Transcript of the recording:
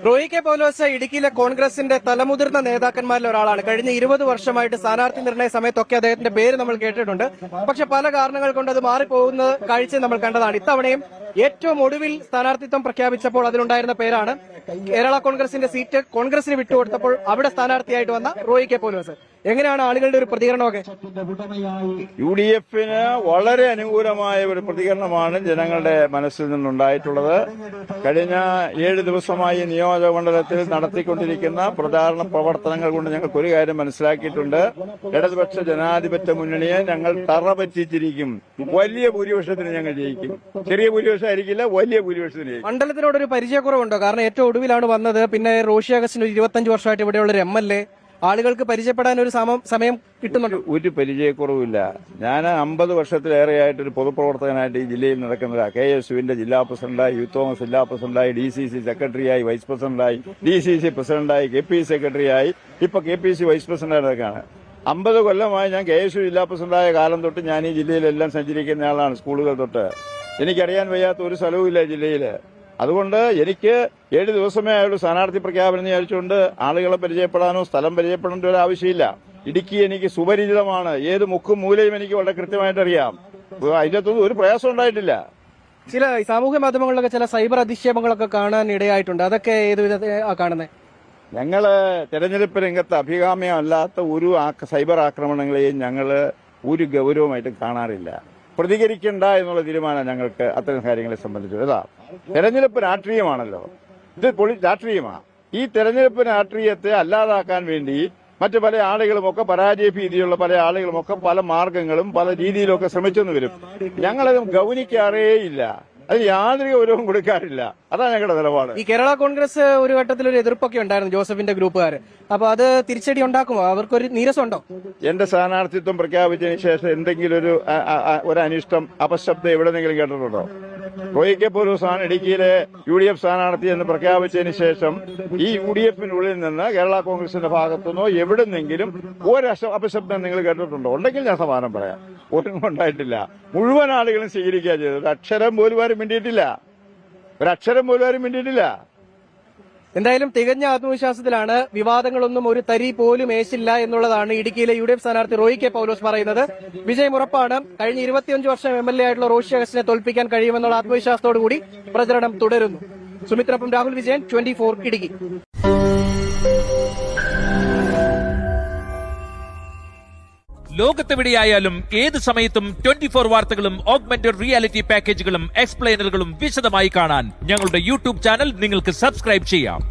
Roy K പൗലോസ് ഇടുക്കിയിലെ കോൺഗ്രസിന്റെ തലമുതിർന്ന നേതാക്കന്മാരിൽ ഒരാളാണ്. കഴിഞ്ഞ 20 വർഷമായിട്ട് സ്ഥാനാർത്ഥി നിർണയ സമയത്തൊക്കെ അദ്ദേഹത്തിന്റെ പേര് നമ്മൾ കേട്ടിട്ടുണ്ട്. പക്ഷെ പല കാരണങ്ങൾ കൊണ്ട് അത് മാറിപ്പോകുന്ന കാഴ്ച നമ്മൾ കണ്ടതാണ്. ഇത്തവണയും ഏറ്റവും ഒടുവിൽ സ്ഥാനാർത്ഥിത്വം പ്രഖ്യാപിച്ചപ്പോൾ അതിലുണ്ടായിരുന്ന പേരാണ് കേരള കോൺഗ്രസിന്റെ സീറ്റ് കോൺഗ്രസിന് വിട്ടുകൊടുത്തപ്പോൾ അവിടെ സ്ഥാനാർത്ഥിയായിട്ട് വന്ന റോയി കെ പൗലോസ്. എങ്ങനെയാണ് ആളുകളുടെ ഒരു പ്രതികരണമൊക്കെ? UDF വളരെ അനുകൂലമായ ഒരു പ്രതികരണമാണ് ജനങ്ങളുടെ മനസ്സിൽ നിന്നുണ്ടായിട്ടുള്ളത്. കഴിഞ്ഞ 7 ദിവസമായി നിയോജക മണ്ഡലത്തിൽ നടത്തിക്കൊണ്ടിരിക്കുന്ന പ്രചാരണ പ്രവർത്തനങ്ങൾ കൊണ്ട് ഞങ്ങൾക്ക് ഒരു കാര്യം മനസ്സിലാക്കിയിട്ടുണ്ട്. ഇടതുപക്ഷ ജനാധിപത്യ മുന്നണിയെ ഞങ്ങൾ തറ പറ്റിച്ചിരിക്കും. വലിയ ഭൂരിപക്ഷത്തിന് ഞങ്ങൾ ജയിക്കും. ചെറിയ ഭൂരിപക്ഷമായിരിക്കില്ല, വലിയ ഭൂരിപക്ഷത്തിന് ജയിക്കും. മണ്ഡലത്തിനോടൊരു പരിചയക്കുറവുണ്ടോ? കാരണം ഏറ്റവും ഒടുവിലാണ് വന്നത്. പിന്നെ റോഷി അഗസ്റ്റിന് 25 വർഷമായിട്ട് ഇവിടെയുള്ള ഒരു MLA. ആളുകൾക്ക് പരിചയപ്പെടാൻ ഒരു സമയം കിട്ടുന്നുണ്ട്. ഒരു പരിചയക്കുറവില്ല. ഞാൻ 50 വർഷത്തിലേറെയായിട്ട് ഒരു പൊതുപ്രവർത്തകനായിട്ട് ഈ ജില്ലയിൽ നടക്കുന്നത്. KSUവിന്റെ ജില്ലാ പ്രസിഡന്റായി, യൂത്ത് കോൺഗ്രസ് ജില്ലാ പ്രസിഡന്റായി, DCC സെക്രട്ടറിയായി, വൈസ് പ്രസിഡന്റായി, DCC പ്രസിഡന്റായി, KPC സെക്രട്ടറിയായി, ഇപ്പൊ KPC വൈസ് പ്രസിഡന്റായിട്ടാണ്. 50 കൊല്ലമായി ഞാൻ KSU ജില്ലാ പ്രസിഡന്റായ കാലം തൊട്ട് ഞാൻ ഈ ജില്ലയിലെല്ലാം സഞ്ചരിക്കുന്ന ആളാണ്. സ്കൂളുകൾ തൊട്ട് എനിക്കറിയാൻ വയ്യാത്ത ഒരു സ്ഥലവുമില്ല ജില്ലയില്. അതുകൊണ്ട് എനിക്ക് 7 ദിവസമേ ആയുള്ളൂ സ്ഥാനാർത്ഥി പ്രഖ്യാപനം വിചാരിച്ചുകൊണ്ട് ആളുകളെ പരിചയപ്പെടാനോ സ്ഥലം പരിചയപ്പെടേണ്ട ഒരു ആവശ്യമില്ല. ഇടുക്കി എനിക്ക് സുപരിചിതമാണ്. ഏത് മുക്കും മൂലയും എനിക്ക് വളരെ കൃത്യമായിട്ട് അറിയാം. അതിനകത്തൊന്നും ഒരു പ്രയാസം ഉണ്ടായിട്ടില്ല. ചില സാമൂഹ്യ മാധ്യമങ്ങളിലൊക്കെ ചില സൈബർ അധിക്ഷേപങ്ങളൊക്കെ കാണാൻ ഇടയായിട്ടുണ്ട്. അതൊക്കെ ഏത് വിധത്തിലാണ് കാണുന്നത്? ഞങ്ങള് തെരഞ്ഞെടുപ്പ് രംഗത്ത് അഭികാമ്യമല്ലാത്ത ഒരു സൈബർ ആക്രമണങ്ങളെയും ഞങ്ങള് ഒരു ഗൗരവമായിട്ടും കാണാറില്ല. പ്രതികരിക്കണ്ട എന്നുള്ള തീരുമാനം ഞങ്ങൾക്ക് അത്തരം കാര്യങ്ങളെ സംബന്ധിച്ചു. അതാ തെരഞ്ഞെടുപ്പ് രാഷ്ട്രീയമാണല്ലോ, ഇത് രാഷ്ട്രീയമാണ്. ഈ തെരഞ്ഞെടുപ്പ് രാഷ്ട്രീയത്തെ അല്ലാതാക്കാൻ വേണ്ടി മറ്റു പല ആളുകളുമൊക്കെ പരാജയ ഭീതിയുള്ള പല ആളുകളുമൊക്കെ പല മാർഗങ്ങളും പല രീതിയിലൊക്കെ ശ്രമിച്ചെന്ന് വരും. ഞങ്ങളത് ഗൗനിക്കാറേയില്ല. അതിന് യാതൊരു ഗൗരവം കൊടുക്കാറില്ല. അതാണ് ഞങ്ങളുടെ നിലപാട്. ഈ കേരള കോൺഗ്രസ് ഒരു ഘട്ടത്തിൽ ഒരു എതിർപ്പൊക്കെ ഉണ്ടായിരുന്നു ജോസഫിന്റെ ഗ്രൂപ്പുകാർ. അപ്പൊ അത് തിരിച്ചടി ഉണ്ടാക്കുമോ? അവർക്കൊരു നീരസമുണ്ടോ? എന്റെ സ്ഥാനാർത്ഥിത്വം പ്രഖ്യാപിച്ചതിന് ശേഷം എന്തെങ്കിലും ഒരു അനിഷ്ടം അപശബ്ദം എവിടെന്നെങ്കിലും കേട്ടിട്ടുണ്ടോ? റോയി കെ പൗലോസാണ് ഇടുക്കിയിലെ UDF സ്ഥാനാർത്ഥി എന്ന് പ്രഖ്യാപിച്ചതിന് ശേഷം ഈ UDFനുള്ളിൽ നിന്ന് കേരള കോൺഗ്രസിന്റെ ഭാഗത്തുനിന്നോ എവിടെന്നെങ്കിലും ഒരു അപശബ്ദം നിങ്ങൾ കേട്ടിട്ടുണ്ടോ? ഉണ്ടെങ്കിൽ ഞാൻ സമാധാനം പറയാം. ഒന്നും ഉണ്ടായിട്ടില്ല. മുഴുവൻ ആളുകളും സ്വീകരിക്കുക ചെയ്തത്. ഒരു അക്ഷരം പോലും ആരും മിണ്ടിയിട്ടില്ല. എന്തായാലും തികഞ്ഞ ആത്മവിശ്വാസത്തിലാണ്. വിവാദങ്ങളൊന്നും ഒരു തരി പോലും ഏശില്ല എന്നുള്ളതാണ് ഇടുക്കിയിലെ UDF സ്ഥാനാർത്ഥി റോയി കെ പൗലോസ് പറയുന്നത്. വിജയം ഉറപ്പാണ്. കഴിഞ്ഞ 25 വർഷം MLA ആയിട്ടുള്ള റോഷി അഗസ്റ്റിനെ തോൽപ്പിക്കാൻ കഴിയുമെന്നുള്ള ആത്മവിശ്വാസത്തോടുകൂടി പ്രചരണം തുടരുന്നു. സുമിത്രൊപ്പം രാഹുൽ വിജയൻ, 24 ഇടുക്കി. ലോകത്തെവിടെയായാലും ഏത് സമയത്തും 24 വാർത്തകളും ഓഗ്മെന്റഡ് റിയാലിറ്റി പാക്കേജുകളും എക്സ്പ്ലെയിനറുകളും വിശദമായി കാണാൻ ഞങ്ങളുടെ YouTube ചാനൽ നിങ്ങൾക്ക് സബ്സ്ക്രൈബ് ചെയ്യാം.